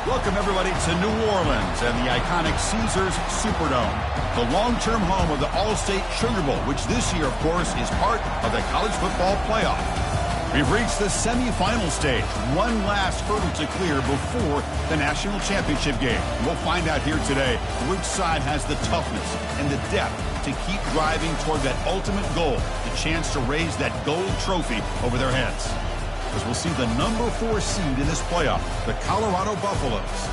Welcome, everybody, to New Orleans and the iconic Caesars Superdome, the long-term home of the All-State Sugar Bowl, which this year, of course, is part of the college football playoff. We've reached the semifinal stage, one last hurdle to clear before the national championship game. We'll find out here today which side has the toughness and the depth to keep driving toward that ultimate goal, the chance to raise that gold trophy over their heads. As we'll see the number 4 seed in this playoff, the Colorado Buffaloes,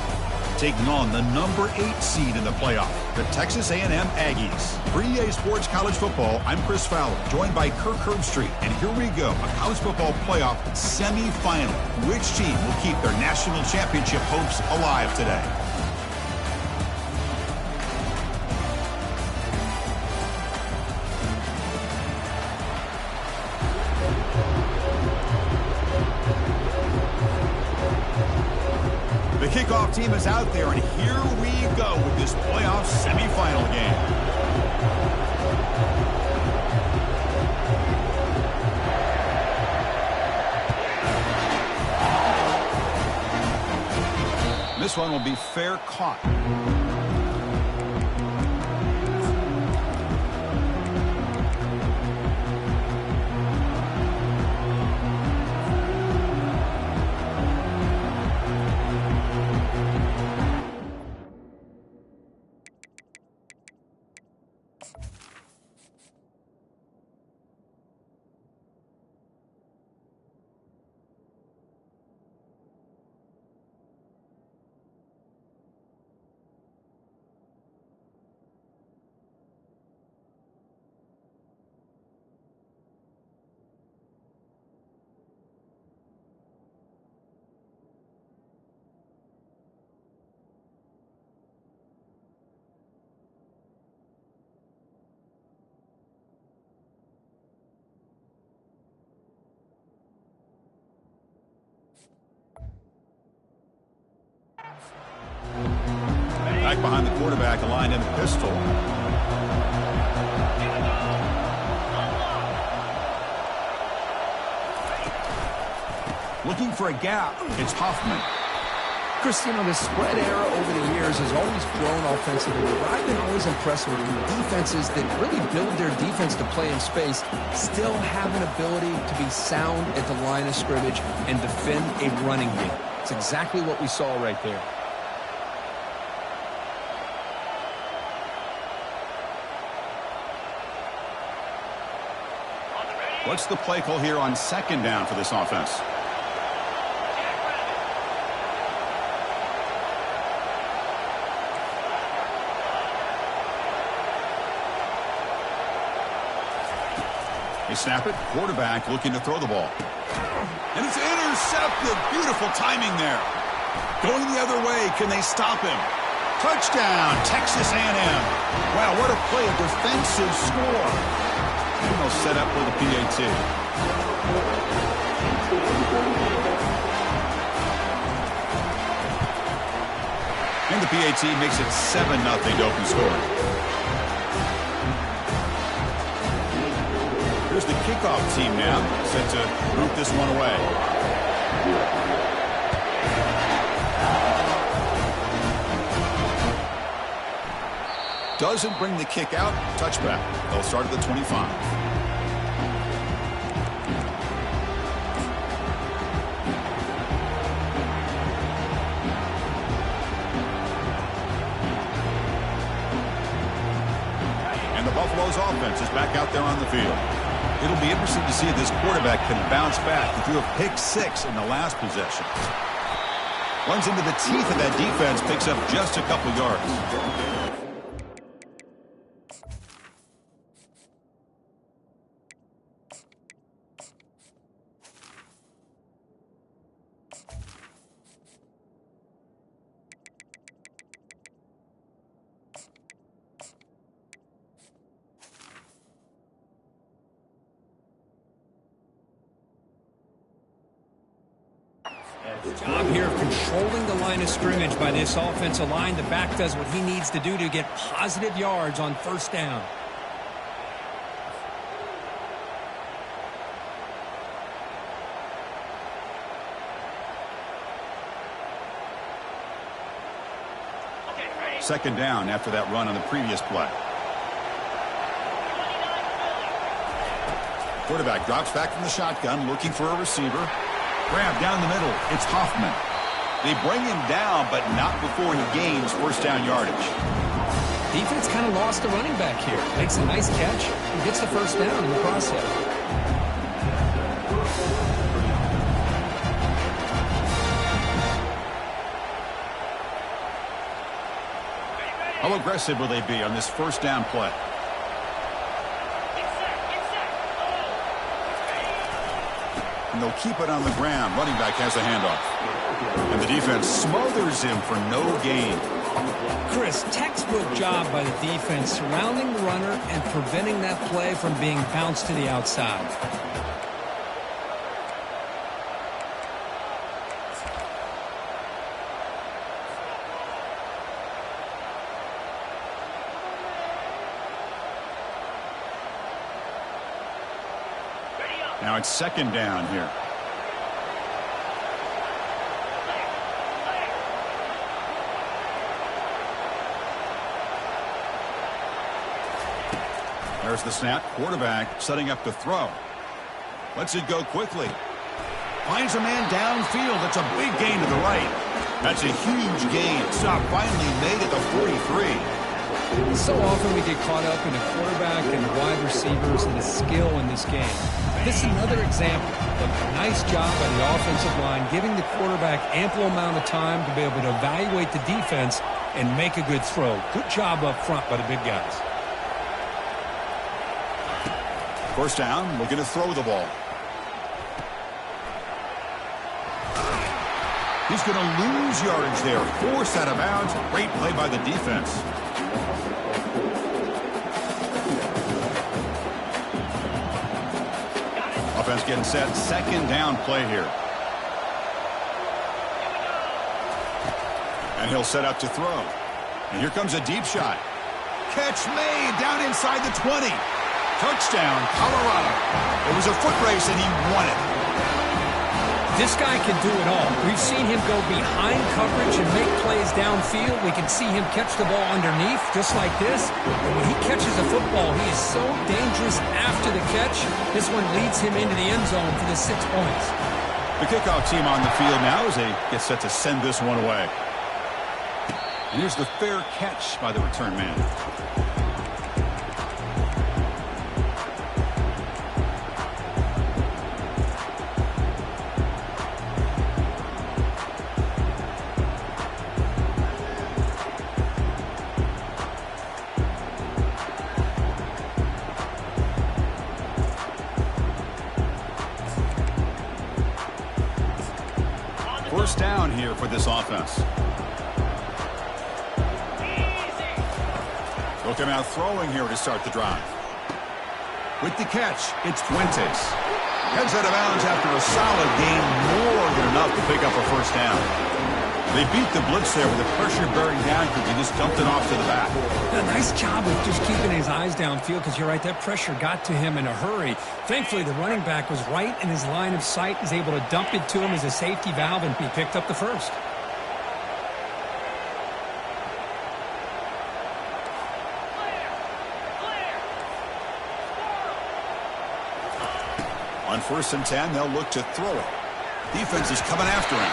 taking on the number 8 seed in the playoff, the Texas A&M Aggies. For EA Sports College Football, I'm Chris Fowler, joined by Kirk Herbstreit. And here we go, a college football playoff semifinal. Which team will keep their national championship hopes alive today? The kickoff team is out there, and here we go with this playoff semifinal game. This one will be fair caught. Back behind the quarterback, aligned in the pistol. Looking for a gap. It's Hoffman. Christian, the spread era over the years has always grown offensively, but I've been always impressed with defenses that really build their defense to play in space, still have an ability to be sound at the line of scrimmage and defend a running game. It's exactly what we saw right there. What's the play call here on second down for this offense? They snap it. Quarterback looking to throw the ball. And it's intercepted. Beautiful timing there. Going the other way. Can they stop him? Touchdown, Texas A&M. Wow, what a play. A defensive score. And they'll set up for the PAT. And the PAT makes it 7-0 to open score. Here's the kickoff team now, set to root this one away. Doesn't bring the kick out. Touchback. They'll start at the 25. And the Buffaloes offense is back out there on the field. It'll be interesting to see if this quarterback can bounce back. He threw a pick 6 in the last possession. Runs into the teeth of that defense, picks up just a couple yards. Job here of controlling the line of scrimmage by this offensive line. The back does what he needs to do to get positive yards on first down. Second down after that run on the previous play. Quarterback drops back from the shotgun, looking for a receiver. Grab down the middle. It's Hoffman. They bring him down, but not before he gains first down yardage. Defense kind of lost the running back here. Makes a nice catch and gets the first down in the process. How aggressive will they be on this first down play? And they'll keep it on the ground. Running back has a handoff. And the defense smothers him for no gain. Chris, textbook job by the defense surrounding the runner and preventing that play from being bounced to the outside. Now it's second down here. There's the snap. Quarterback setting up to throw. Lets it go quickly. Finds a man downfield. That's a big gain to the right. That's a huge gain. Stop finally made at the 43. So often we get caught up in the quarterback and the wide receivers and the skill in this game. This is another example of a nice job by the offensive line, giving the quarterback ample amount of time to be able to evaluate the defense and make a good throw. Good job up front by the big guys. First down, looking to throw the ball. He's going to lose yardage there. Forced out of bounds. Great play by the defense. Offense getting set. Second down play here. And he'll set up to throw. And here comes a deep shot. Catch made down inside the 20. Touchdown, Colorado. It was a foot race, and he won it. This guy can do it all. We've seen him go behind coverage and make plays downfield. We can see him catch the ball underneath, just like this. And when he catches a football, he is so dangerous after the catch. This one leads him into the end zone for the 6 points. The kickoff team on the field now as they get set to send this one away. And here's the fair catch by the return man. First down here for this offense. They'll come out throwing here to start the drive. With the catch, it's Fuentes. Heads out of bounds after a solid gain, more than enough to pick up a first down. They beat the blitz there with the pressure bearing down because he just dumped it off to the back. A nice job of just keeping his eyes downfield because you're right, that pressure got to him in a hurry. Thankfully, the running back was right in his line of sight, was able to dump it to him as a safety valve, and he picked up the first. On 1st and 10, they'll look to throw it. Defense is coming after him.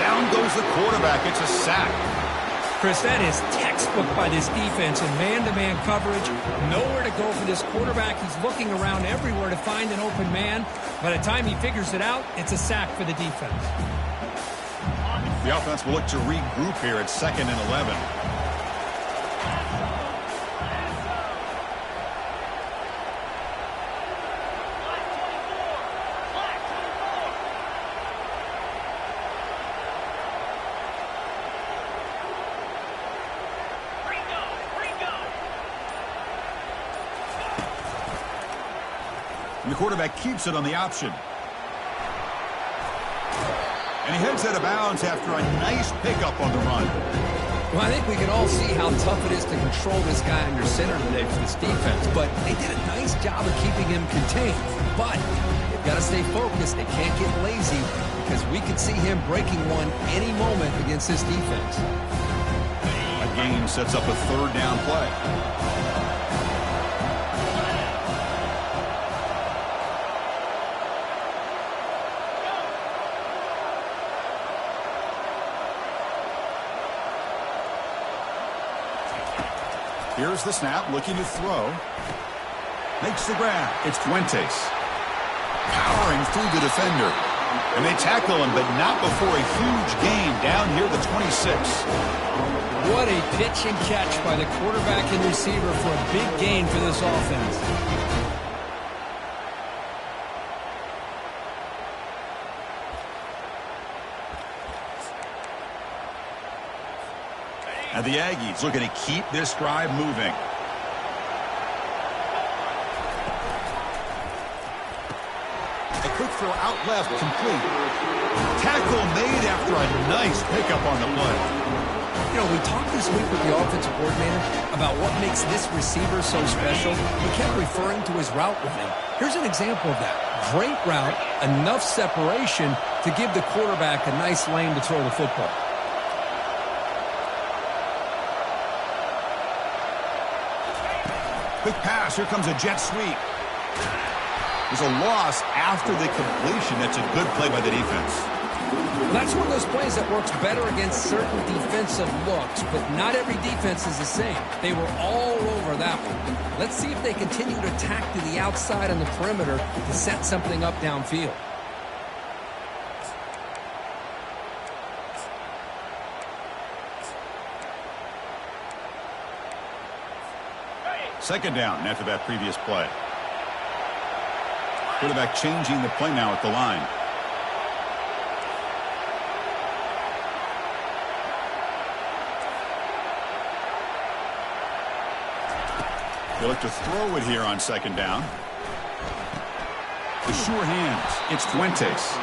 Down goes the quarterback. It's a sack. Chris, that is textbook by this defense in man-to-man coverage. Nowhere to go for this quarterback. He's looking around everywhere to find an open man. By the time he figures it out, it's a sack for the defense. The offense will look to regroup here at 2nd and 11. And the quarterback keeps it on the option. And he heads out of bounds after a nice pickup on the run. Well, I think we can all see how tough it is to control this guy under center today for this defense. But they did a nice job of keeping him contained. But they've got to stay focused. They can't get lazy because we could see him breaking one any moment against this defense. A gain sets up a third down play. Here's the snap, looking to throw. Makes the grab. It's Fuentes. Powering through the defender. And they tackle him, but not before a huge gain down here at the 26. What a pitch and catch by the quarterback and receiver for a big gain for this offense. And the Aggies looking to keep this drive moving. A quick throw out left, complete. Tackle made after a nice pickup on the play. You know, we talked this week with the offensive coordinator about what makes this receiver so special. He kept referring to his route running. Here's an example of that. Great route, enough separation to give the quarterback a nice lane to throw the football. Quick pass. Here comes a jet sweep. There's a loss after the completion. That's a good play by the defense. Well, that's one of those plays that works better against certain defensive looks, but not every defense is the same. They were all over that one. Let's see if they continue to attack to the outside on the perimeter to set something up downfield. Second down after that previous play. Quarterback changing the play now at the line. They look to throw it here on second down. The sure hands. It's Fuentes.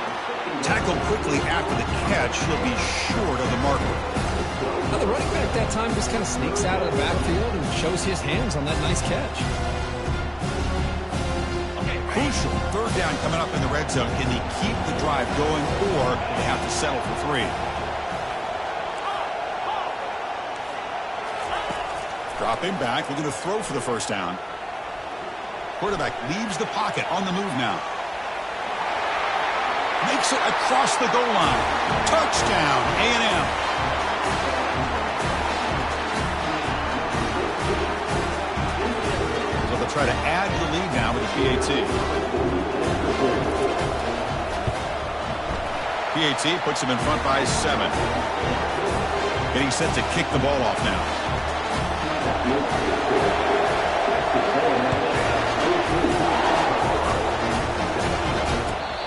Tackled quickly after the catch. He'll be short of the marker. Now the running back that time just kind of sneaks out of the backfield and shows his hands on that nice catch. Crucial third down coming up in the red zone. Can he keep the drive going, or they have to settle for 3? Dropping back, looking to throw for the first down. Quarterback leaves the pocket, on the move now. Makes it across the goal line. Touchdown, A&M. So they'll try to add the lead now with the PAT. PAT puts him in front by 7. Getting set to kick the ball off now.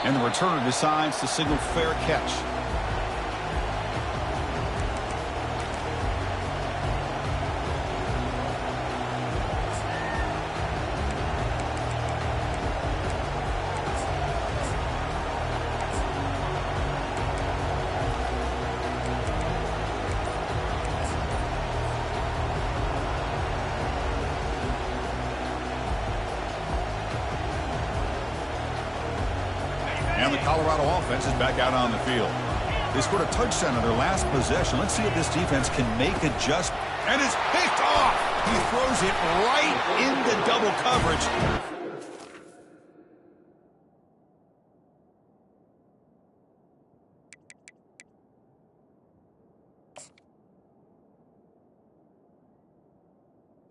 And the returner decides to signal fair catch. And the Colorado offense is back out on the field. They scored a touchdown on their last possession. Let's see if this defense can make adjustments. And it's picked off. He throws it right into double coverage.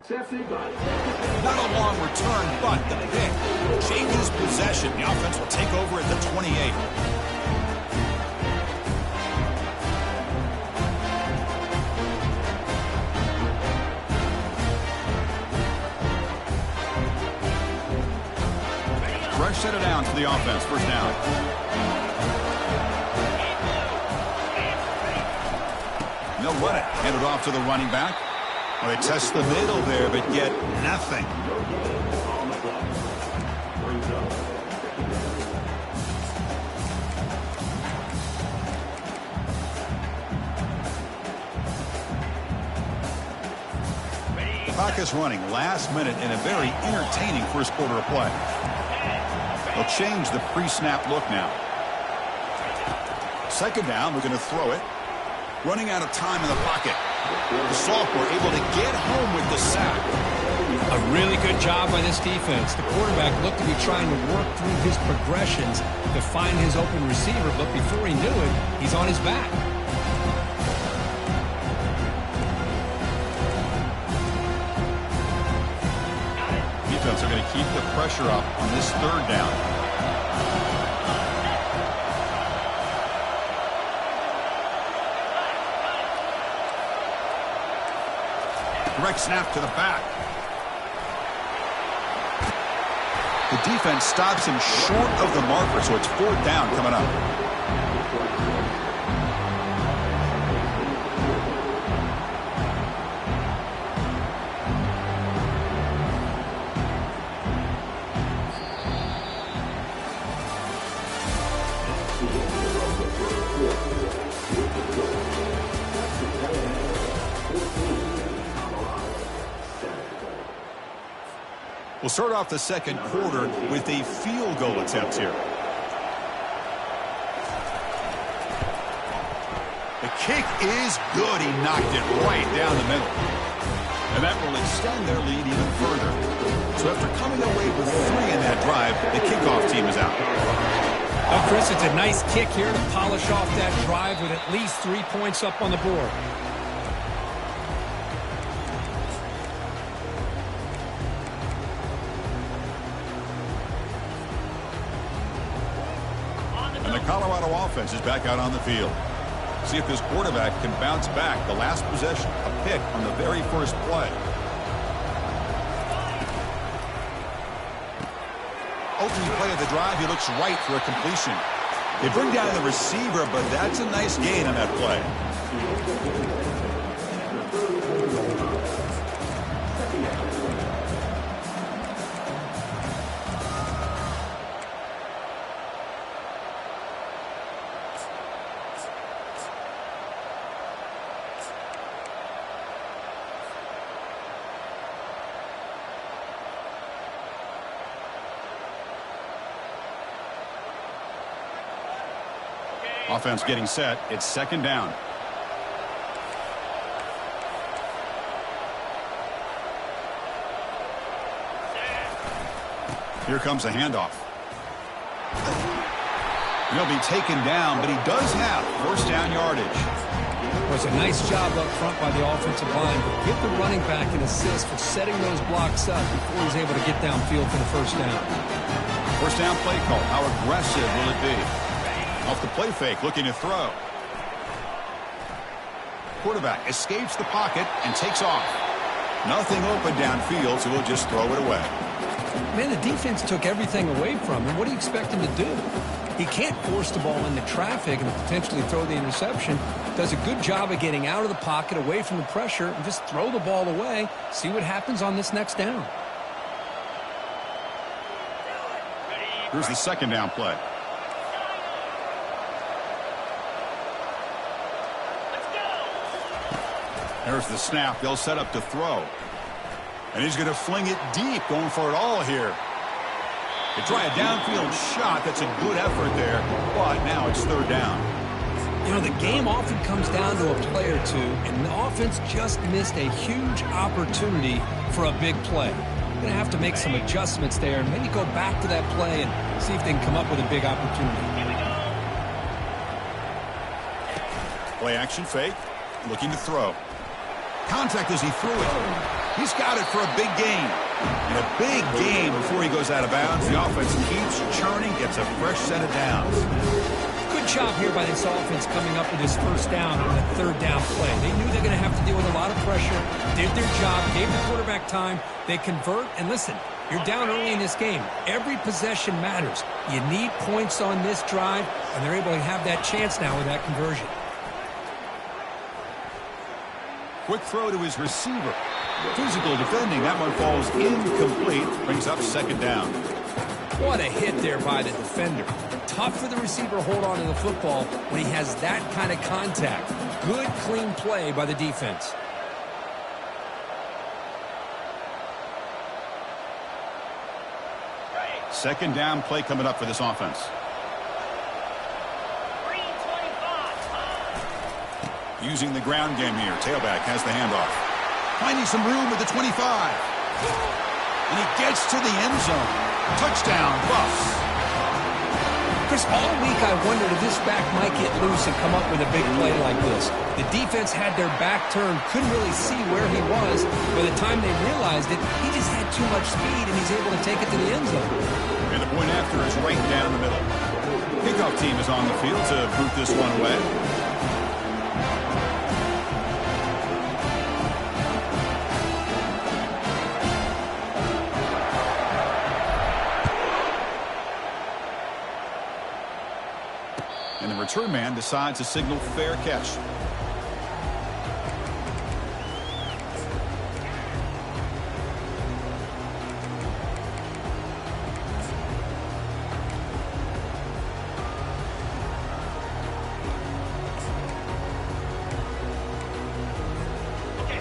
Not a long return, but the pick changes possession. The offense will take over at the 28. Rush set it down for the offense. First down. They'll run it. Hand it off to the running back. Well, they test the middle there, but get nothing. Clock is running last minute in a very entertaining first quarter of play. They'll change the pre-snap look now. Second down, we're going to throw it. running out of time in the pocket. The sophomore able to get home with the sack. A really good job by this defense. The quarterback looked to be trying to work through his progressions to find his open receiver, but before he knew it, he's on his back. Defense are going to keep the pressure up on this third down. Direct snap to the back. The defense stops him short of the marker, so it's fourth down coming up. We'll start off the second quarter with a field goal attempt here. The kick is good. He knocked it right down the middle. And that will extend their lead even further. So after coming away with 3 in that drive, the kickoff team is out. Well, Chris, it's a nice kick here to polish off that drive with at least 3 points up on the board. Colorado offense is back out on the field. See if this quarterback can bounce back. The last possession, a pick on the very first play. Opening play of the drive, he looks right for a completion. They bring down the receiver, but that's a nice gain on that play. Offense getting set. It's second down. Here comes a handoff. He'll be taken down, but he does have first down yardage. It was a nice job up front by the offensive line, but give the running back an assist for setting those blocks up before he's able to get downfield for the first down. First down play call. How aggressive will it be? Off the play fake, looking to throw. Quarterback escapes the pocket and takes off. Nothing open downfield, so he'll just throw it away. Man, the defense took everything away from him. What do you expect him to do? He can't force the ball into traffic and potentially throw the interception. Does a good job of getting out of the pocket, away from the pressure, and just throw the ball away. See what happens on this next down. Here's the second down play. There's the snap. They'll set up to throw. And he's going to fling it deep, going for it all here. They try a downfield shot. That's a good effort there, but now it's third down. You know, the game often comes down to a play or two, and the offense just missed a huge opportunity for a big play. They're going to have to make some adjustments there and maybe go back to that play and see if they can come up with a big opportunity. Play action fake, looking to throw. Contact as he threw it. He's got it for a big gain. And a big gain before he goes out of bounds. The offense keeps churning, gets a fresh set of downs. Good job here by this offense coming up with this first down on that third down play. They knew they're going to have to deal with a lot of pressure, did their job, gave the quarterback time. They convert, and listen, you're down early in this game. Every possession matters. You need points on this drive, and they're able to have that chance now with that conversion. Quick throw to his receiver. Physical defending. That one falls incomplete. Brings up second down. What a hit there by the defender. Tough for the receiver to hold on to the football when he has that kind of contact. Good, clean play by the defense. Second down play coming up for this offense. Using the ground game here. Tailback has the handoff. Finding some room at the 25. And he gets to the end zone. Touchdown, Buffs. Chris, all week I wondered if this back might get loose and come up with a big play like this. The defense had their back turned, couldn't really see where he was. By the time they realized it, he just had too much speed, and he's able to take it to the end zone. And the point after is right down the middle. Kickoff team is on the field to boot this one away. And the return man decides to signal fair catch.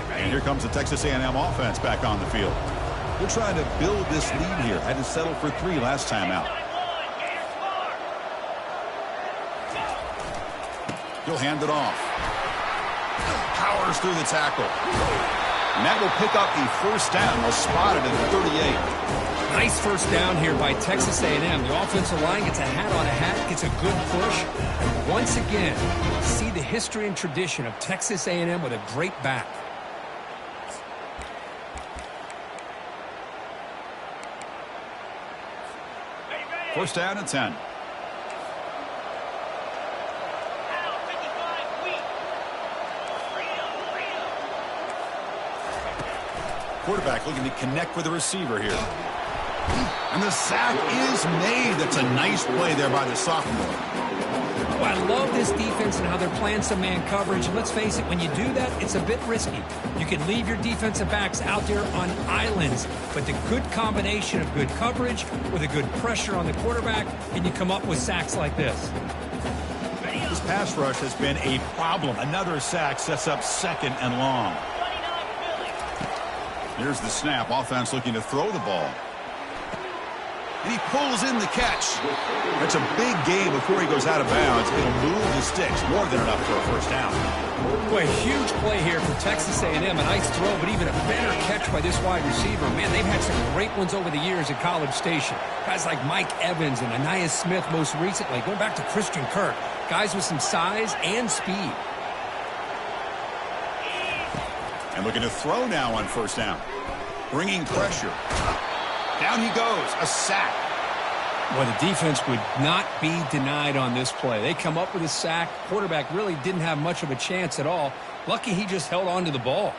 And here comes the Texas A&M offense back on the field. They're trying to build this lead here. Had to settle for 3 last time out. He'll hand it off. Powers through the tackle. And that will pick up the first down. Well spotted at the 38. Nice first down here by Texas A&M. The offensive line gets a hat on a hat, gets a good push. And once again, see the history and tradition of Texas A&M with a great back. First down and 10. Quarterback looking to connect with the receiver here. And the sack is made. That's a nice play there by the sophomore. Oh, I love this defense and how they're playing some man coverage. And let's face it, when you do that, it's a bit risky. You can leave your defensive backs out there on islands, but the good combination of good coverage with a good pressure on the quarterback, and you come up with sacks like this. This pass rush has been a problem. Another sack sets up 2nd and long. Here's the snap. Offense looking to throw the ball. And he pulls in the catch. That's a big gain before he goes out of bounds. It'll move the sticks. More than enough for a first down. Boy, a huge play here for Texas A&M. A nice throw, but even a better catch by this wide receiver. Man, they've had some great ones over the years at College Station. Guys like Mike Evans and Anais Smith most recently. Going back to Christian Kirk. Guys with some size and speed. And looking to throw now on first down. Bringing pressure. Down he goes. A sack. Well, the defense would not be denied on this play. They come up with a sack. Quarterback really didn't have much of a chance at all. Lucky he just held on to the ball.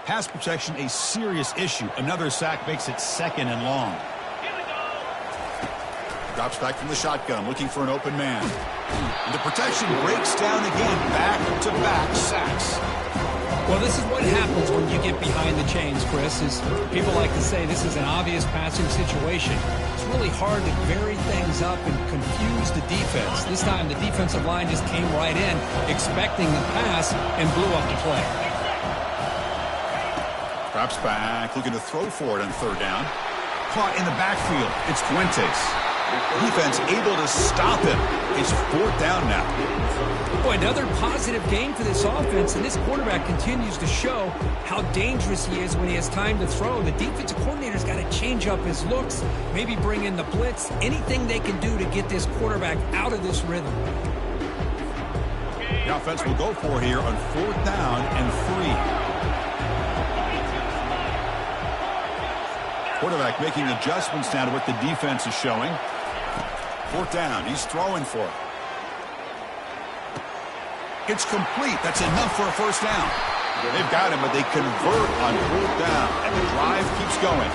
Pass protection, a serious issue. Another sack makes it 2nd and long. Drops back from the shotgun, looking for an open man. And the protection breaks down again. Back-to-back sacks. Well, this is what happens when you get behind the chains, Chris. Is people like to say this is an obvious passing situation. It's really hard to vary things up and confuse the defense. This time, the defensive line just came right in, expecting the pass, and blew up the play. Drops back, looking to throw for it on 3rd down. Caught in the backfield. It's Fuentes. Defense able to stop him. It's 4th down now. Boy, another positive game for this offense, and this quarterback continues to show how dangerous he is when he has time to throw. The defensive coordinator's got to change up his looks, maybe bring in the blitz, anything they can do to get this quarterback out of this rhythm. The offense will go for here on 4th down and 3. Quarterback making adjustments now to what the defense is showing. 4th down. He's throwing for it. It's complete. That's enough for a first down. They've got him, but they convert on 4th down, and the drive keeps going.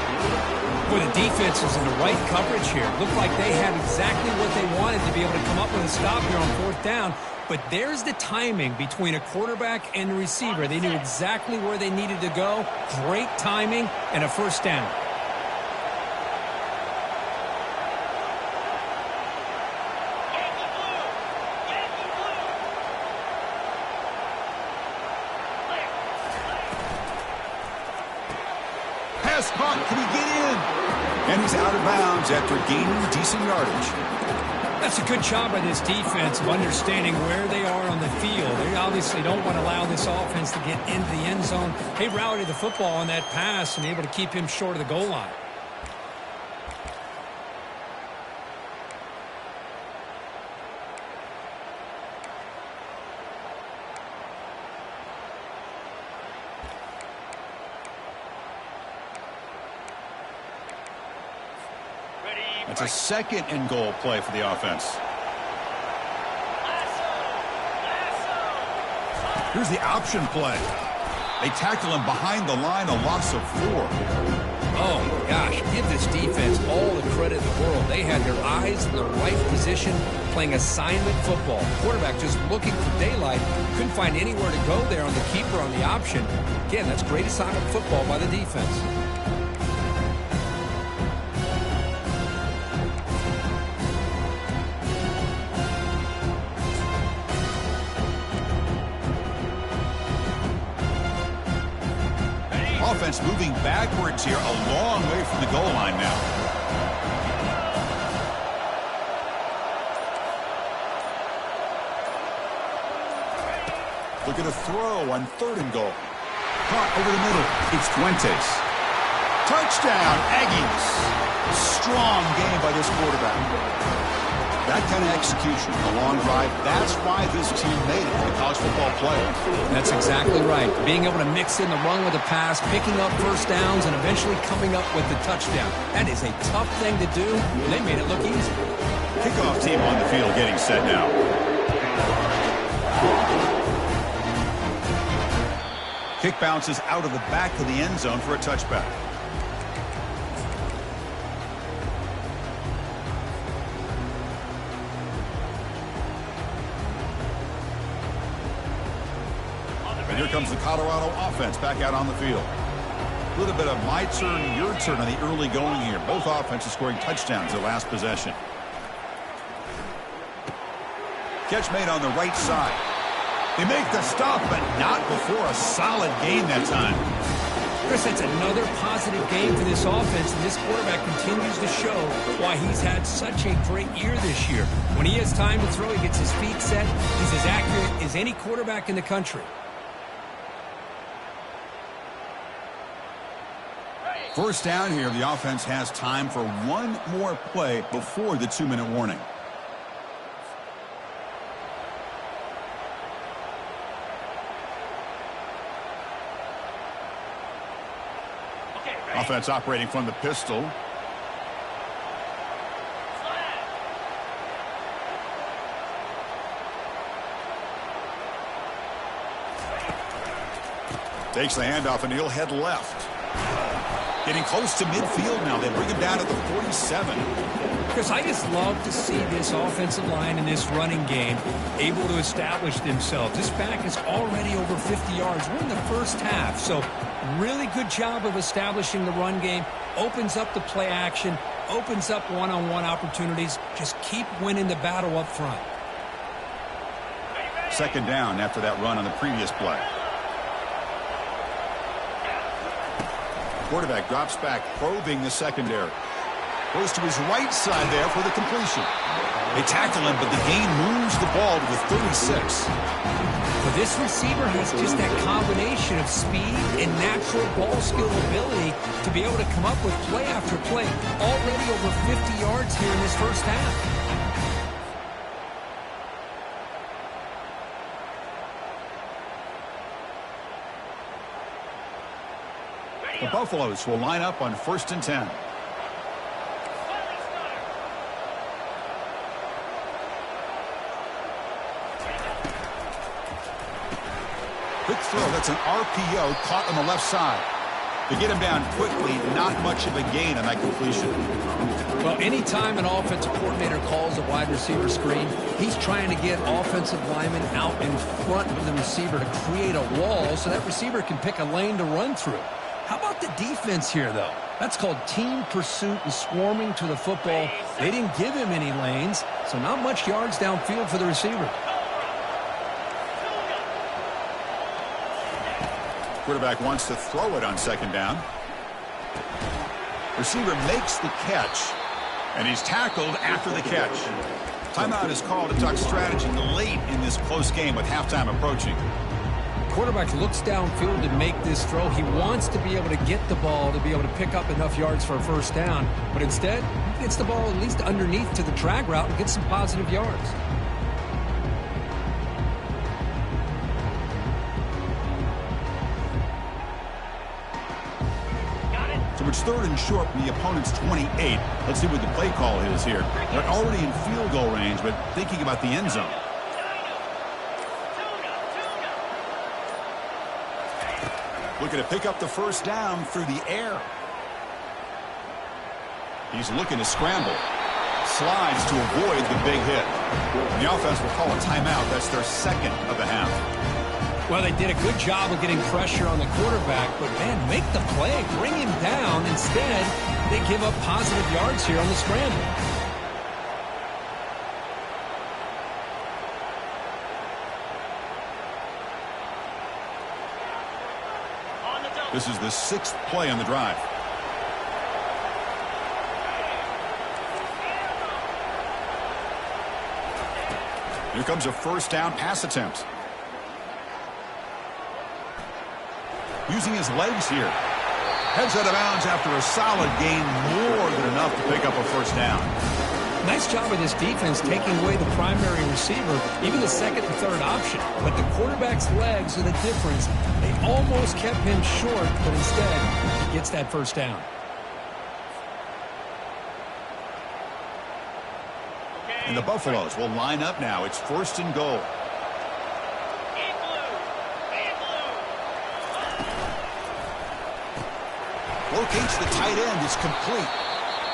Boy, the defense is in the right coverage here. Looked like they had exactly what they wanted to be able to come up with a stop here on 4th down. But there's the timing between a quarterback and the receiver. They knew exactly where they needed to go. Great timing and a first down. Can he get in? And he's out of bounds after gaining decent yardage. That's a good job by this defense of understanding where they are on the field. They obviously don't want to allow this offense to get into the end zone. They routed the football on that pass and able to keep him short of the goal line. It's a second and goal play for the offense. Here's the option play. They tackle him behind the line, a loss of 4. Oh, my gosh. Give this defense all the credit in the world. They had their eyes in the right position, playing assignment football. Quarterback just looking for daylight. Couldn't find anywhere to go there on the keeper on the option. Again, that's great assignment football by the defense. Offense moving backwards here, a long way from the goal line now. Look at a throw on 3rd and goal. Caught over the middle. It's Fuentes. Touchdown, Aggies. Strong game by this quarterback. That kind of execution, a long drive, that's why this team made it to the college football playoff. That's exactly right. Being able to mix in the run with the pass, picking up first downs, and eventually coming up with the touchdown. That is a tough thing to do, and they made it look easy. Kickoff team on the field getting set now. Kick bounces out of the back of the end zone for a touchback. Here comes the Colorado offense back out on the field. A little bit of my turn, your turn on the early going here. Both offenses scoring touchdowns their last possession. Catch made on the right side. They make the stop, but not before a solid game that time. Chris, that's another positive game for this offense, and this quarterback continues to show why he's had such a great year this year. When he has time to throw, he gets his feet set. He's as accurate as any quarterback in the country. First down here, the offense has time for one more play before the 2-minute warning. Offense operating from the pistol. Takes the handoff and he'll head left. Getting close to midfield now. They bring him down at the 47. Chris, I just love to see this offensive line in this running game able to establish themselves. This back is already over 50 yards. We're in the first half, so really good job of establishing the run game. Opens up the play action, opens up one-on-one opportunities. Just keep winning the battle up front. Second down after that run on the previous play. Quarterback drops back, probing the secondary. Goes to his right side there for the completion. They tackle him, but the gain moves the ball to the 36. But this receiver has just that combination of speed and natural ball skill ability to be able to come up with play after play. Already over 50 yards here in this first half. The Buffaloes will line up on 1st and 10. Quick throw. That's an RPO caught on the left side. To get him down quickly, not much of a gain on that completion. Well, anytime an offensive coordinator calls a wide receiver screen, he's trying to get offensive linemen out in front of the receiver to create a wall so that receiver can pick a lane to run through. How about the defense here, though? That's called team pursuit and swarming to the football. They didn't give him any lanes, so not much yards downfield for the receiver. Quarterback wants to throw it on second down. Receiver makes the catch, and he's tackled after the catch. Timeout is called to talk strategy late in this close game with halftime approaching. Quarterback looks downfield to make this throw. He wants to be able to get the ball to be able to pick up enough yards for a first down, but instead, he gets the ball at least underneath to the drag route and gets some positive yards. So it's 3rd and short from the opponent's 28. Let's see what the play call is here. They're already in field goal range, but thinking about the end zone. Looking to pick up the first down through the air. He's looking to scramble. Slides to avoid the big hit. The offense will call a timeout. That's their 2nd of the half. Well, they did a good job of getting pressure on the quarterback, but, man, make the play. Bring him down. Instead, they give up positive yards here on the scramble. This is the 6th play on the drive. Here comes a first down pass attempt. Using his legs here. Heads out of bounds after a solid gain, more than enough to pick up a first down. Nice job of this defense taking away the primary receiver, even the 2nd and 3rd option. But the quarterback's legs are the difference. They almost kept him short, but instead, he gets that first down. And the Buffaloes will line up now. It's 1st and goal. Locates the tight end. It's complete.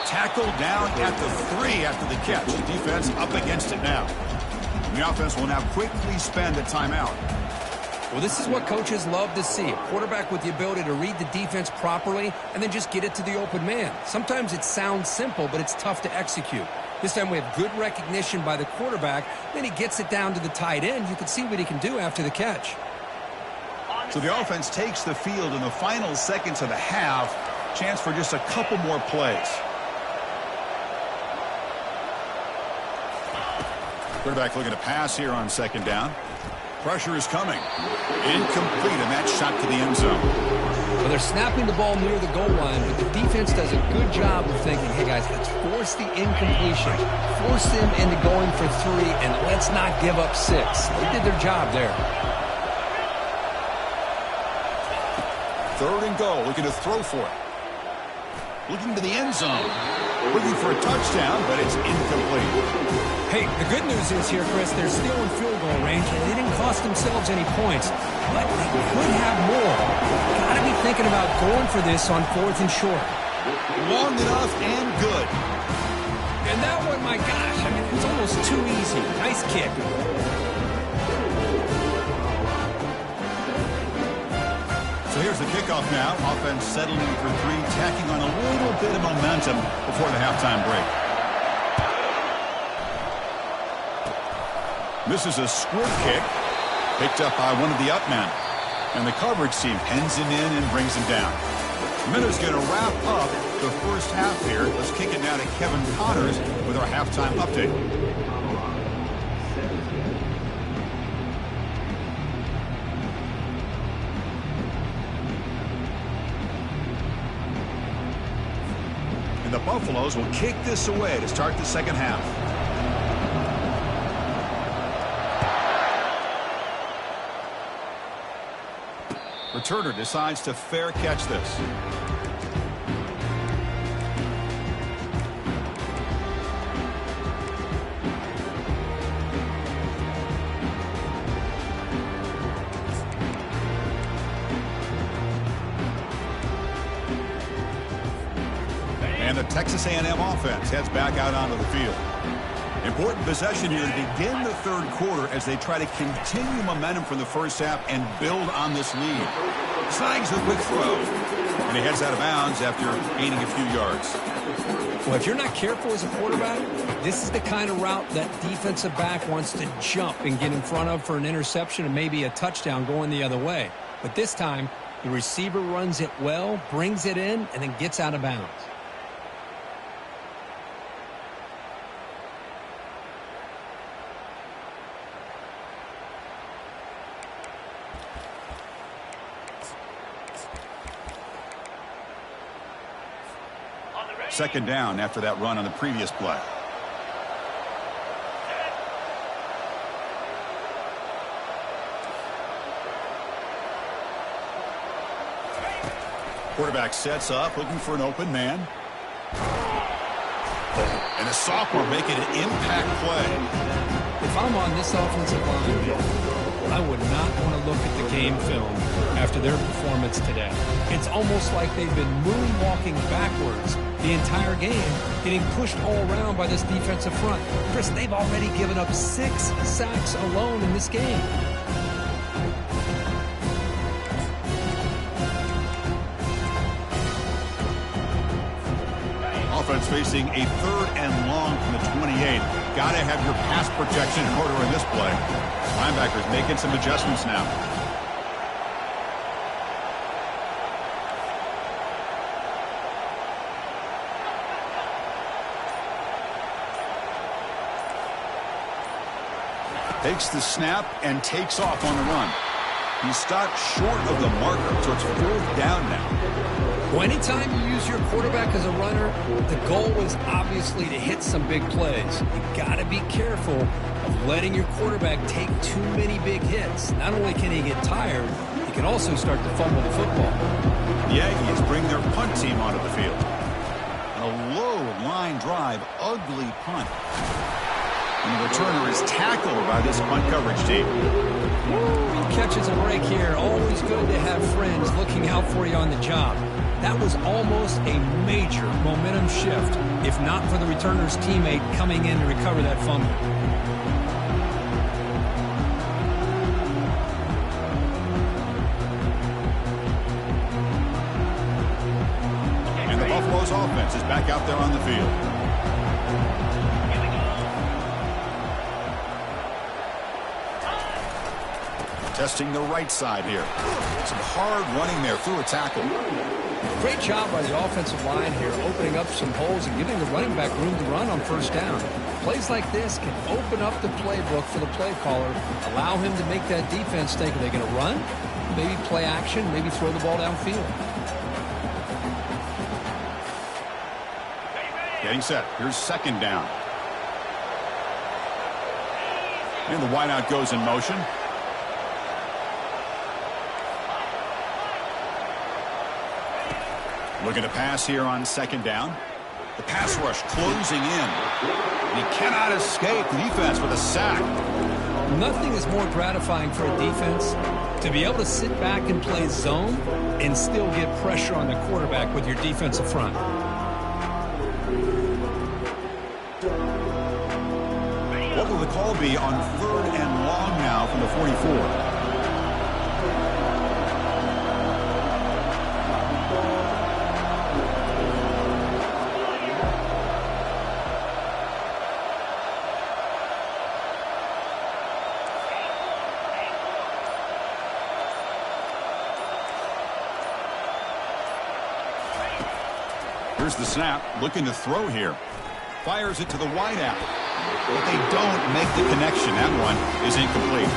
Tackled down at the 3 after the catch. The defense up against it now. The offense will now quickly spend a timeout. Well, this is what coaches love to see. A quarterback with the ability to read the defense properly and then just get it to the open man. Sometimes it sounds simple, but it's tough to execute. This time we have good recognition by the quarterback. Then he gets it down to the tight end. You can see what he can do after the catch. So the offense takes the field in the final seconds of the half. Chance for just a couple more plays. Quarterback looking to pass here on 2nd down. Pressure is coming. Incomplete, and that shot to the end zone. Well, they're snapping the ball near the goal line, but the defense does a good job of thinking, hey, guys, let's force the incompletion. Force them into going for 3, and let's not give up 6. They did their job there. 3rd and goal, looking to throw for it. Looking to the end zone. Looking for a touchdown, but it's incomplete. Hey, the good news is here, Chris, they're still in field goal range, and they didn't cost themselves any points. But they could have more. Got to be thinking about going for this on 4th and short. Long enough and good. And that one, my gosh, I mean, it's almost too easy. Nice kick. So here's the kickoff now. Offense settling in for 3, tacking on a little bit of momentum before the halftime break. This is a squib kick picked up by one of the up men. And the coverage team pens him in and brings him down. Minuta's going to wrap up the first half here. Let's kick it now to Kevin Connors with our halftime update. And the Buffaloes will kick this away to start the 2nd half. Returner decides to fair catch this. And the Texas A&M offense heads back out onto the field. Important possession here to begin the 3rd quarter as they try to continue momentum from the first half and build on this lead. Snags the quick throw, and he heads out of bounds after gaining a few yards. Well, if you're not careful as a quarterback, this is the kind of route that defensive back wants to jump and get in front of for an interception and maybe a touchdown going the other way. But this time, the receiver runs it well, brings it in, and then gets out of bounds. Second down after that run on the previous play. Quarterback sets up, looking for an open man. And a sophomore making an impact play. If I'm on this offensive line, I would not want to look at the game film after their performance today. It's almost like they've been moonwalking backwards the entire game, getting pushed all around by this defensive front. Chris, they've already given up 6 sacks alone in this game. Offense facing a 3rd and long from the 28. Got to have your pass protection in order in this play. Linebackers making some adjustments now. Takes the snap and takes off on the run. He stopped short of the marker, so it's 4th down now. Well, anytime you use your quarterback as a runner, the goal is obviously to hit some big plays. You got to be careful of letting your quarterback take too many big hits. Not only can he get tired, he can also start to fumble the football. The Aggies bring their punt team onto the field. And a low line drive, ugly punt. And the returner is tackled by this punt coverage team. Catches a break here. Always good to have friends looking out for you on the job. That was almost a major momentum shift, if not for the returner's teammate coming in to recover that fumble. And the Buffalo's offense is back out there on the field. Testing the right side here. Some hard running there through a tackle. Great job by the offensive line here, opening up some holes and giving the running back room to run on 1st down. Plays like this can open up the playbook for the play caller, allow him to make that defense think, are they going to run? Maybe play action, maybe throw the ball downfield. Getting set. Here's 2nd down. And the wideout goes in motion. Looking to pass here on 2nd down. The pass rush closing in. And he cannot escape the defense with a sack. Nothing is more gratifying for a defense to be able to sit back and play zone and still get pressure on the quarterback with your defensive front. What will the call be on 3rd and long now from the 44? Here's the snap, looking to throw here. Fires it to the wideout. But they don't make the connection. That one is incomplete.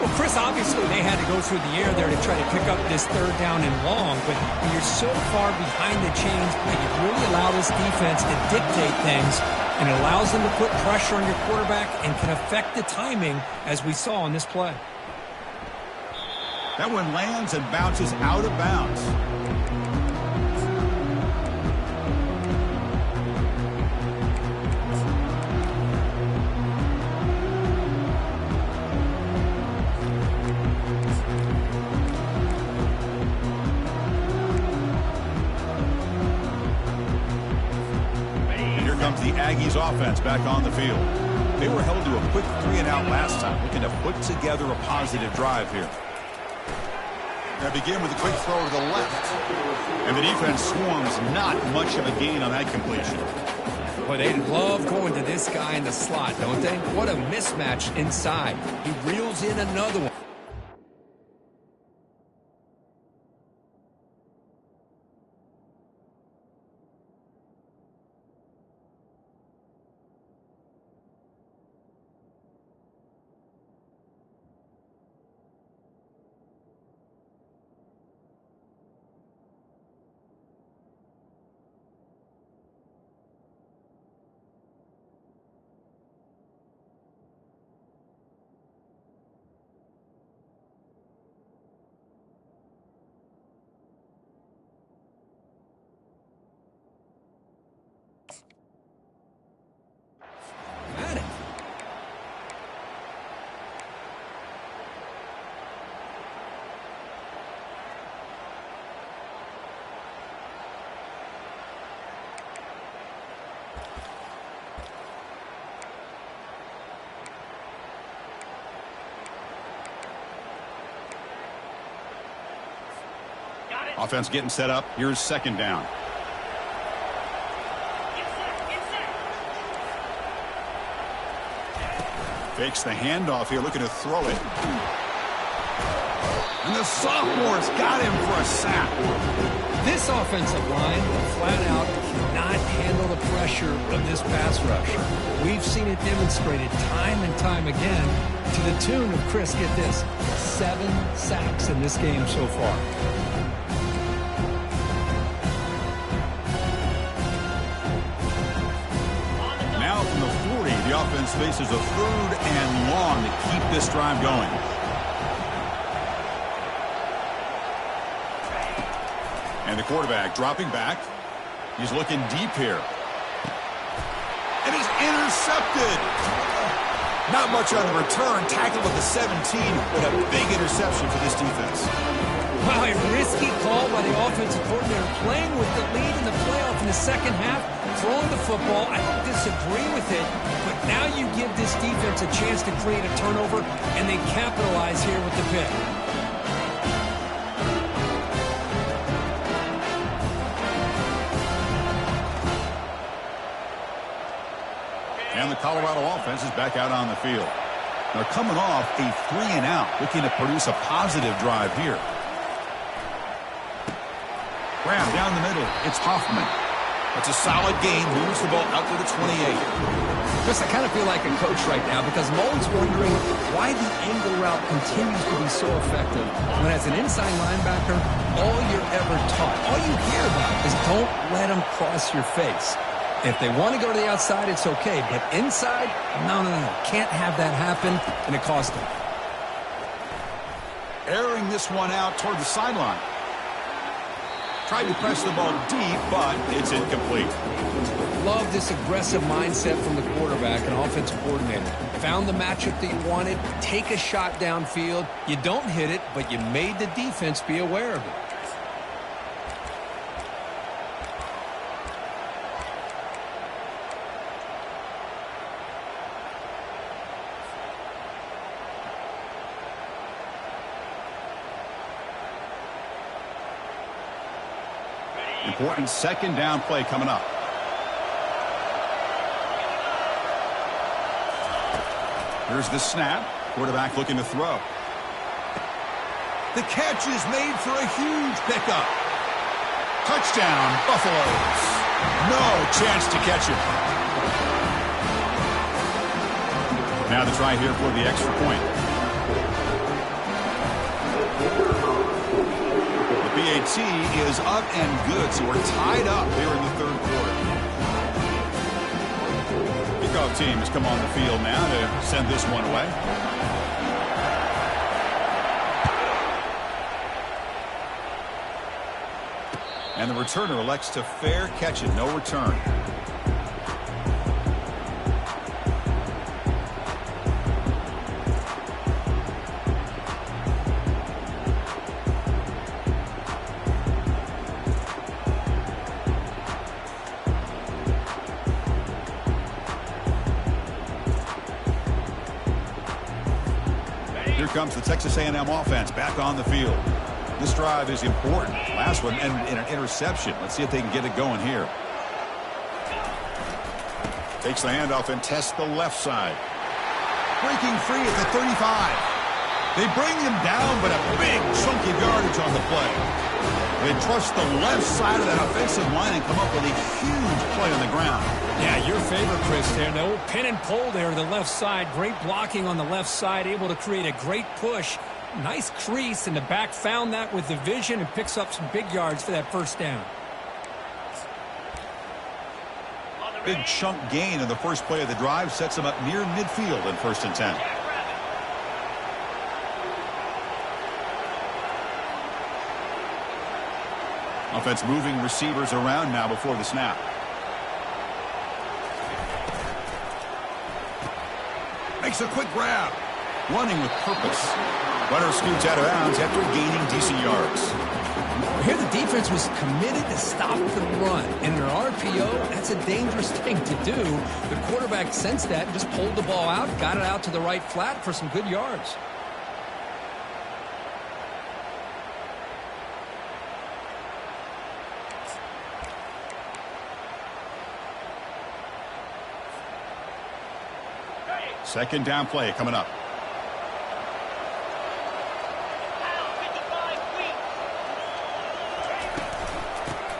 Well, Chris, obviously they had to go through the air there to try to pick up this 3rd down and long, but when you're so far behind the chains, you really allow this defense to dictate things, and it allows them to put pressure on your quarterback and can affect the timing, as we saw on this play. That one lands and bounces out of bounds. The Aggies offense back on the field. They were held to a quick 3-and-out last time, looking to put together a positive drive here. They begin with a quick throw to the left. And the defense swarms, not much of a gain on that completion. Well, they love going to this guy in the slot, don't they? What a mismatch inside. He reels in another one. Offense getting set up. Here's second down. Fakes the handoff here, looking to throw it. And the sophomore's got him for a sack. This offensive line, flat out, cannot handle the pressure of this pass rush. We've seen it demonstrated time and time again to the tune of, Chris, get this, 7 sacks in this game so far. Now from the 40, the offense faces a 3rd and long to keep this drive going. And the quarterback dropping back. He's looking deep here. And he's intercepted. Not much on the return. Tackled at the 17, but a big interception for this defense. Wow, a risky call by the offensive coordinator, playing with the lead in the playoff in the second half, throwing the football. I don't disagree with it, but now you give this defense a chance to create a turnover, and they capitalize here with the pick. And the Colorado offense is back out on the field. They're coming off a 3-and-out, looking to produce a positive drive here. Grab down the middle. It's Hoffman. It's a solid gain. Moves the ball out to the 28. Chris, I kind of feel like a coach right now because Mullen's wondering why the angle route continues to be so effective when as an inside linebacker, all you're ever taught, all you hear about is don't let them cross your face. If they want to go to the outside, it's okay. But inside, no. Can't have that happen, and it cost them. Airing this one out toward the sideline. Tried to press the ball deep, but it's incomplete. Love this aggressive mindset from the quarterback and offensive coordinator. Found the matchup that you wanted, take a shot downfield. You don't hit it, but you made the defense be aware of it. Important second down play coming up. Here's the snap. Quarterback looking to throw. The catch is made for a huge pickup. Touchdown, Buffaloes. No chance to catch him. Now the try here for the extra point. BAT is up and good, so we're tied up here in the third quarter. Kickoff team has come on the field now to send this one away. And the returner elects to fair catch it, no return. Comes the Texas A&M offense back on the field. This drive is important. Last one ended in an interception. Let's see if they can get it going here. Takes the handoff and tests the left side. Breaking free at the 35. They bring him down, but a big chunky yardage on the play. They trust the left side of that offensive line and come up with a huge play on the ground. Yeah, your favorite, Chris, there. No pin and pull there to the left side. Great blocking on the left side, able to create a great push. Nice crease, and the back found that with the vision and picks up some big yards for that first down. Big chunk gain in the first play of the drive sets him up near midfield in 1st and 10. Offense moving receivers around now before the snap. Makes a quick grab. Running with purpose. Runner scoots out of bounds after gaining decent yards. Here the defense was committed to stop the run. In an RPO, that's a dangerous thing to do. The quarterback sensed that and just pulled the ball out, got it out to the right flat for some good yards. Second down play coming up.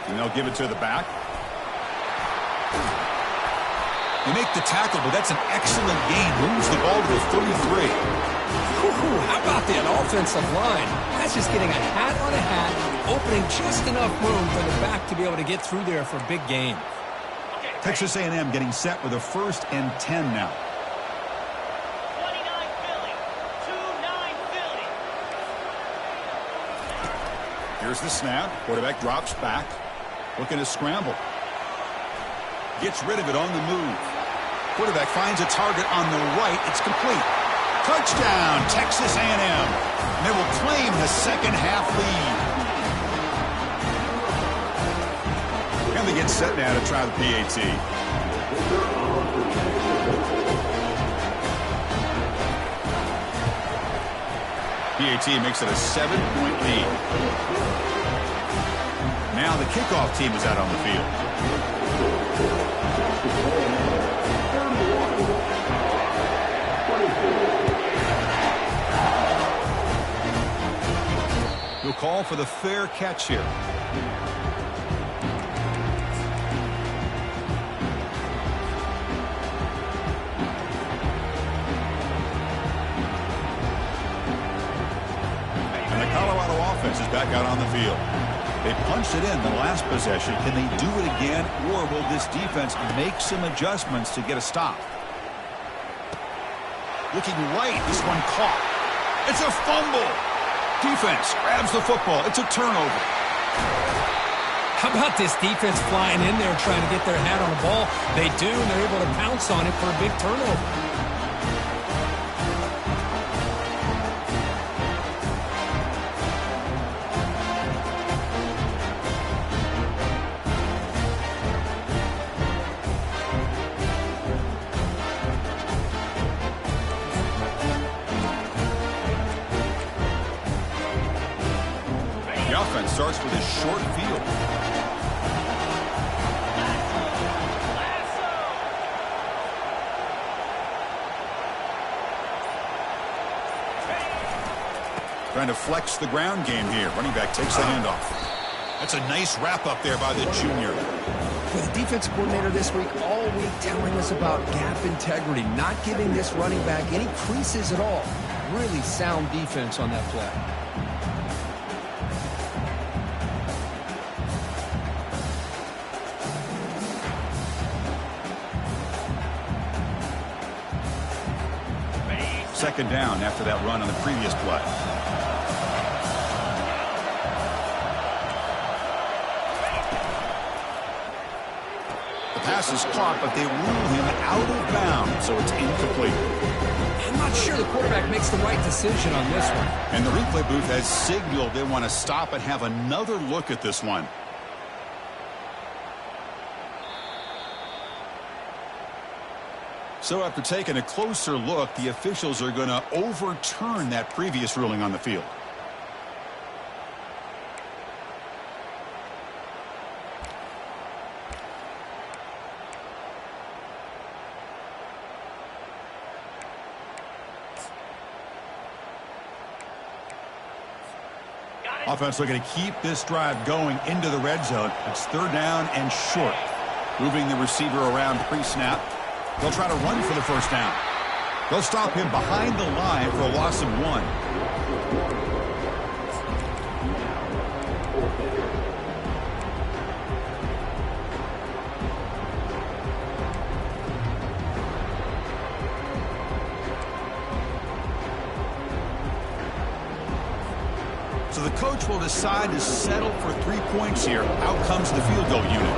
And they'll give it to the back. They make the tackle, but that's an excellent gain. Moves the ball to the 33. How about that offensive line? That's just getting a hat on a hat, opening just enough room for the back to be able to get through there for a big gain. Texas A&M getting set with a 1st and 10 now. 29 Philly. 2-9 Philly. Here's the snap. Quarterback drops back. Looking to scramble. Gets rid of it on the move. Quarterback finds a target on the right. It's complete. Touchdown, Texas A&M. They will claim the second half lead. And they get set now to try the PAT. PAT makes it a 7-point lead. Now the kickoff team is out on the field. He'll call for the fair catch here. And the Colorado offense is back out on the field. They punched it in the last possession. Can they do it again, or will this defense make some adjustments to get a stop? Looking right, this one caught. It's a fumble. Defense grabs the football. It's a turnover. How about this defense flying in there trying to get their hat on the ball? They do, and they're able to pounce on it for a big turnover. Starts with a short field. Trying to flex the ground game here. Running back takes the handoff. That's a nice wrap up there by the junior. The defensive coordinator this week all week telling us about gap integrity, not giving this running back any creases at all. Really sound defense on that play. Second down after that run on the previous play. The pass is caught, but they rule him out of bounds, so it's incomplete. I'm not sure the quarterback makes the right decision on this one. And the replay booth has signaled they want to stop and have another look at this one. So after taking a closer look, the officials are going to overturn that previous ruling on the field. Offense looking to keep this drive going into the red zone. It's third down and short. Moving the receiver around pre-snap. They'll try to run for the first down. They'll stop him behind the line for a loss of 1. So the coach will decide to settle for 3 points here. Out comes the field goal unit.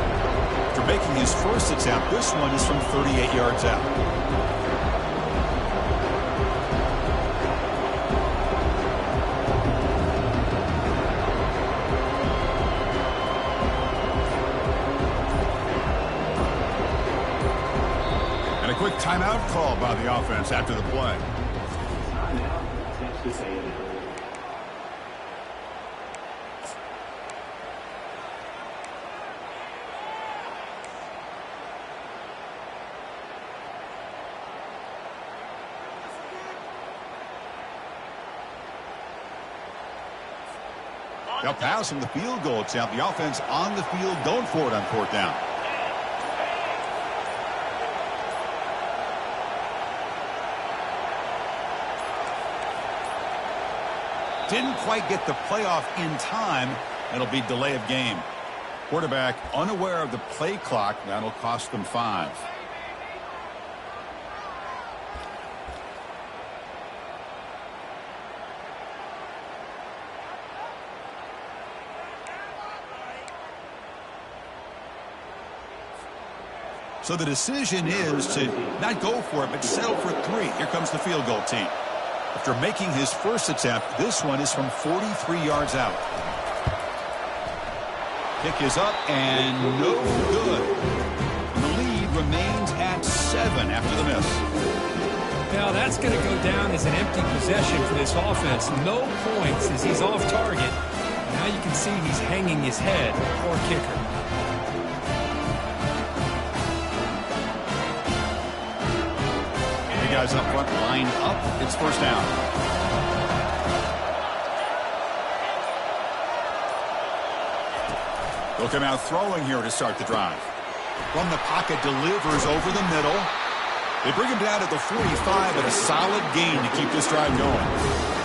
After making his first attempt, this one is from 38 yards out. And a quick timeout call by the offense after the play. They'll pass him the field goal attempt. The offense on the field going for it on fourth down. Didn't quite get the playoff in time. It'll be delay of game. Quarterback unaware of the play clock. That'll cost them 5. So the decision is to not go for it, but settle for 3. Here comes the field goal team. After making his first attempt, this one is from 43 yards out. Kick is up and no good. And the lead remains at 7 after the miss. Now that's going to go down as an empty possession for this offense. No points as he's off target. Now you can see he's hanging his head. Poor kicker. Guys up front line up. It's first down. They'll come out throwing here to start the drive. From the pocket, delivers over the middle. They bring him down at the 45, but a solid gain to keep this drive going.